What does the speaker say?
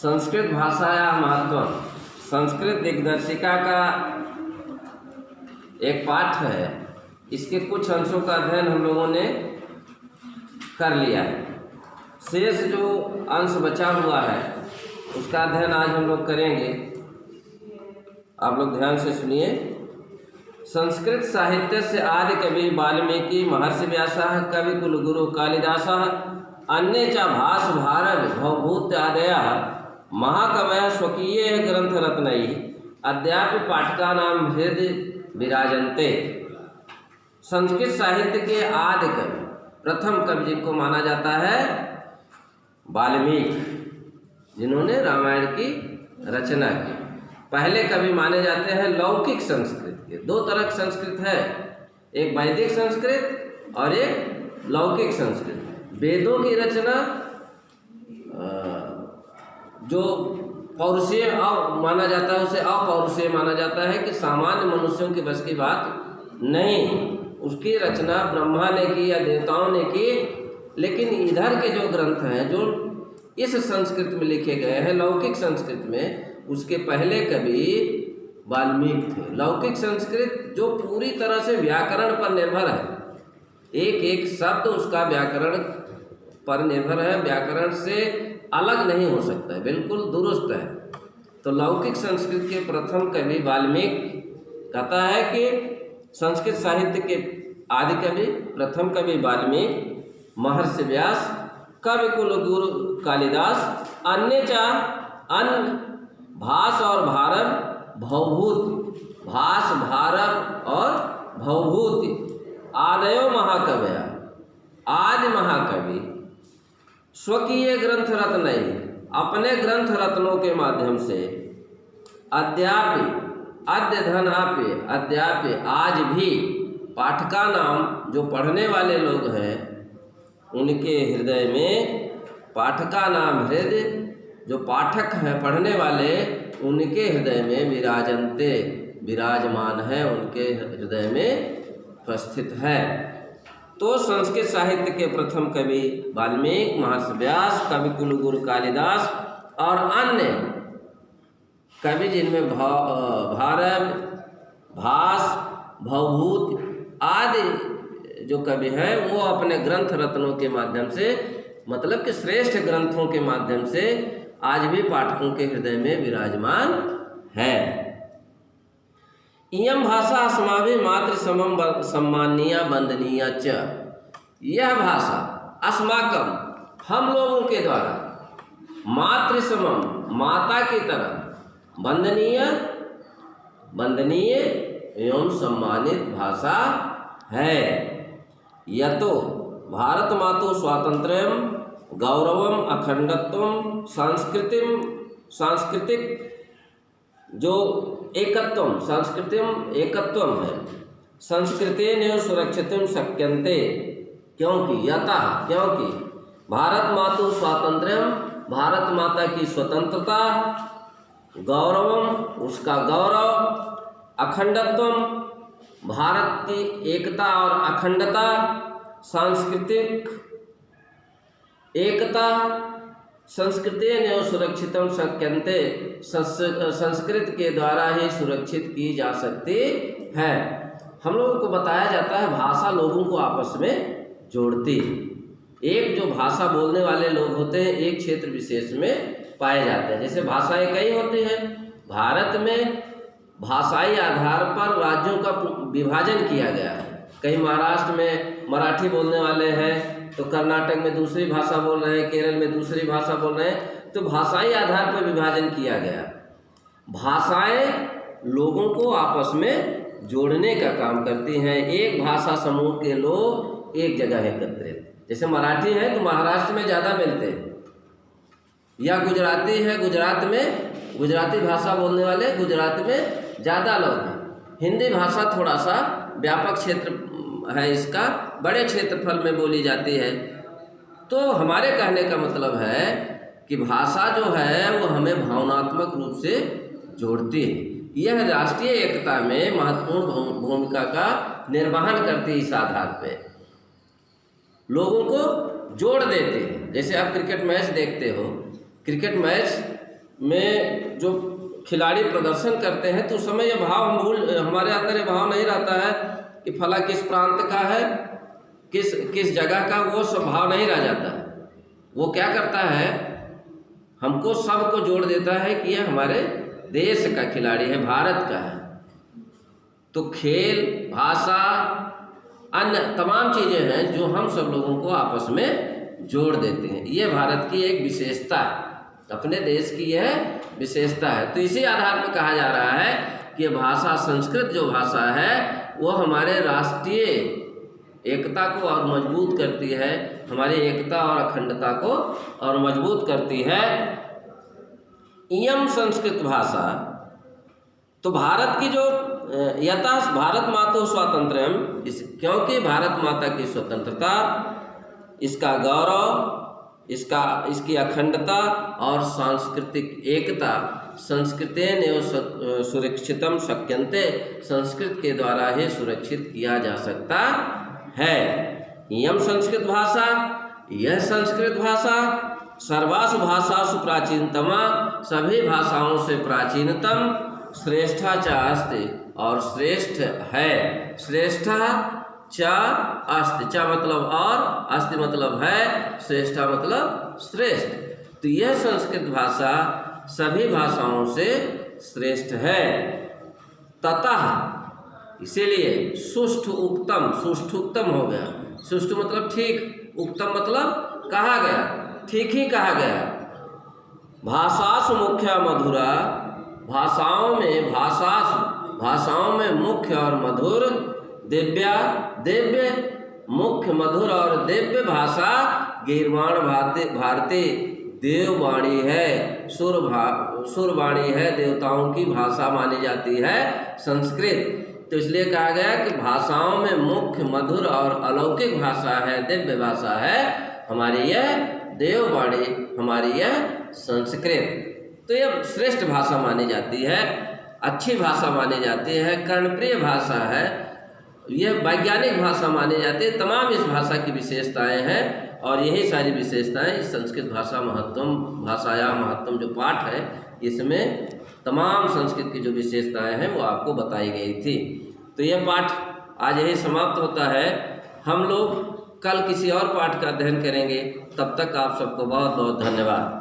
संस्कृत भाषाया महत्व। संस्कृत दिग्दर्शिका का एक पाठ है, इसके कुछ अंशों का अध्ययन हम लोगों ने कर लिया है। शेष जो अंश बचा हुआ है उसका अध्ययन आज हम लोग करेंगे। आप लोग ध्यान से सुनिए। संस्कृत साहित्य से आदि कवि वाल्मीकि महर्षि व्यासः कवि कुलगुरु कालिदासः अन्ये च भास भारत भवभूत आदयः महाकवयः स्वकीय ग्रंथरत्नैः अद्यापि पाठकानां हृदि विराजन्ते। संस्कृत साहित्य के आदि कवि प्रथम कवि जिनको माना जाता है वाल्मीकि, जिन्होंने रामायण की रचना की। पहले कवि माने जाते हैं लौकिक संस्कृत के। दो तरह की संस्कृत है, एक वैदिक संस्कृत और एक लौकिक संस्कृत। वेदों की रचना जो पौरुषीय माना जाता है उसे अपौरुषीय माना जाता है कि सामान्य मनुष्यों की बस की बात नहीं। उसकी रचना ब्रह्मा ने की या देवताओं ने की। लेकिन इधर के जो ग्रंथ हैं जो इस संस्कृत में लिखे गए हैं लौकिक संस्कृत में, उसके पहले कवि वाल्मीकि थे। लौकिक संस्कृत जो पूरी तरह से व्याकरण पर निर्भर है, एक एक शब्द उसका व्याकरण पर निर्भर है, व्याकरण से अलग नहीं हो सकता है, बिल्कुल दुरुस्त है। तो लौकिक संस्कृत के प्रथम कवि वाल्मीकि कहता है कि संस्कृत साहित्य के आदि कवि प्रथम कवि वाल्मीकि, महर्षि व्यास, कवि कुलगुरु कालिदास, अन्य भास और भारत भवभूत, भास भारत और भवभूत आदयो महाकवया, आदि महाकवि स्वकीय ग्रंथ रत्न, अपने ग्रंथ रत्नों के माध्यम से अद्यापि अद्य धनापि अद्यापि आज भी पाठका नाम जो पढ़ने वाले लोग हैं उनके हृदय में, पाठका नाम हृदय जो पाठक हैं पढ़ने वाले उनके हृदय में विराजन्ते, विराजमान है, उनके हृदय में उपस्थित है। तो संस्कृत साहित्य के प्रथम कवि वाल्मीकि, महर्षि व्यास, कवि कुलगुरु कालिदास और अन्य कवि जिनमें भारत, भास, भवभूत आदि जो कवि हैं वो अपने ग्रंथ रत्नों के माध्यम से, मतलब कि श्रेष्ठ ग्रंथों के माध्यम से आज भी पाठकों के हृदय में विराजमान है। इयं भाषा अस्माभिः मातृ समम सम्मानीया वंदनीया च। यह भाषा अस्माकम हम लोगों के द्वारा मातृ समम माता की तरह वंदनीय एवं सम्मानित भाषा है। यतो भारत मातु स्वातंत्र्यम गौरवम अखंडत्वम सांस्कृतिक जो एकत्वम, सांस्कृतिक एकत्वम है, संस्कृतेन सुरक्षितुम शक्यन्ते। क्योंकि भारत मातु स्वातंत्र्यम, भारत माता की स्वतंत्रता, गौरवम उसका गौरव, अखंडत्वम भारत की एकता और अखंडता, सांस्कृतिक एकता, संस्कृतेन सुरक्षितम शक्यन्ते संस्कृत के द्वारा ही सुरक्षित की जा सकती है। हम लोगों को बताया जाता है भाषा लोगों को आपस में जोड़ती है। एक जो भाषा बोलने वाले लोग होते हैं एक क्षेत्र विशेष में पाए जाते हैं। जैसे भाषाएं कई होती हैं। भारत में भाषाई आधार पर राज्यों का विभाजन किया गया है। कहीं महाराष्ट्र में मराठी बोलने वाले हैं तो कर्नाटक में दूसरी भाषा बोल रहे हैं, केरल में दूसरी भाषा बोल रहे हैं। तो भाषाई आधार पर विभाजन किया गया। भाषाएं लोगों को आपस में जोड़ने का काम करती हैं। एक भाषा समूह के लोग एक जगह एकत्रित, जैसे मराठी है तो महाराष्ट्र में ज़्यादा मिलते हैं, या गुजराती है गुजरात में गुजराती भाषा बोलने वाले गुजरात में ज़्यादा लोग हैं। हिंदी भाषा थोड़ा सा व्यापक क्षेत्र है, इसका बड़े क्षेत्रफल में बोली जाती है। तो हमारे कहने का मतलब है कि भाषा जो है वो हमें भावनात्मक रूप से जोड़ती है। यह राष्ट्रीय एकता में महत्वपूर्ण भूमिका का निर्वहन करती है। इस आधार पे लोगों को जोड़ देते हैं। जैसे आप क्रिकेट मैच देखते हो, क्रिकेट मैच में जो खिलाड़ी प्रदर्शन करते हैं तो उस समय ये भाव हमारे अंदर ये भाव नहीं रहता है कि फला किस प्रांत का है, किस जगह का, वो सब भाव नहीं रह जाता है। वो क्या करता है, हमको सबको जोड़ देता है कि ये हमारे देश का खिलाड़ी है, भारत का है। तो खेल, भाषा, अन्य तमाम चीज़ें हैं जो हम सब लोगों को आपस में जोड़ देते हैं। ये भारत की एक विशेषता है, अपने देश की यह विशेषता है। तो इसी आधार पर कहा जा रहा है कि भाषा, संस्कृत जो भाषा है वो हमारे राष्ट्रीय एकता को और मजबूत करती है, हमारी एकता और अखंडता को और मजबूत करती है। इयम संस्कृत भाषा, तो भारत की जो यथा भारत माता स्वातंत्र्यम, क्योंकि भारत माता की स्वतंत्रता, इसका गौरव, इसकी अखंडता और सांस्कृतिक एकता संस्कृतेन एवं सुरक्षितम शक्यन्ते, संस्कृत के द्वारा ही सुरक्षित किया जा सकता है। इयम संस्कृत भाषा, यह संस्कृत भाषा सर्वासु भाषासु प्राचीनतमा, सभी भाषाओं से प्राचीनतम, श्रेष्ठा च अस्ति, और श्रेष्ठ है। श्रेष्ठा च अस्ति, च मतलब और, अस्ति मतलब है, श्रेष्ठा मतलब श्रेष्ठ। तो यह संस्कृत भाषा सभी भाषाओं से श्रेष्ठ है। ततः, इसीलिए सुष्ठु उक्तम, सुष्ठुक्तम हो गया। सुष्ठु मतलब ठीक, उक्तम मतलब कहा गया, ठीक ही कहा गया। भाषासु मुख्य मधुरा, भाषाओं में मुख्य और मधुर, दिव्य मुख्य मधुर और दिव्य भाषा गीर्वाण भारती देववाणी है, सुरवाणी है, देवताओं की भाषा मानी जाती है संस्कृत। तो इसलिए कहा गया कि भाषाओं में मुख्य, मधुर और अलौकिक भाषा है, दिव्य भाषा है हमारी यह देववाणी, हमारी यह संस्कृत। तो यह श्रेष्ठ भाषा मानी जाती है, अच्छी भाषा मानी जाती है, कर्णप्रिय भाषा है, यह वैज्ञानिक भाषा मानी जाती है। तमाम इस भाषा की विशेषताएं हैं और यही सारी विशेषताएं इस संस्कृत भाषा महत्वम, भाषाया महत्वम जो पाठ है, इसमें तमाम संस्कृत की जो विशेषताएं हैं वो आपको बताई गई थी। तो यह पाठ आज यही समाप्त होता है। हम लोग कल किसी और पाठ का अध्ययन करेंगे। तब तक आप सबको बहुत बहुत धन्यवाद।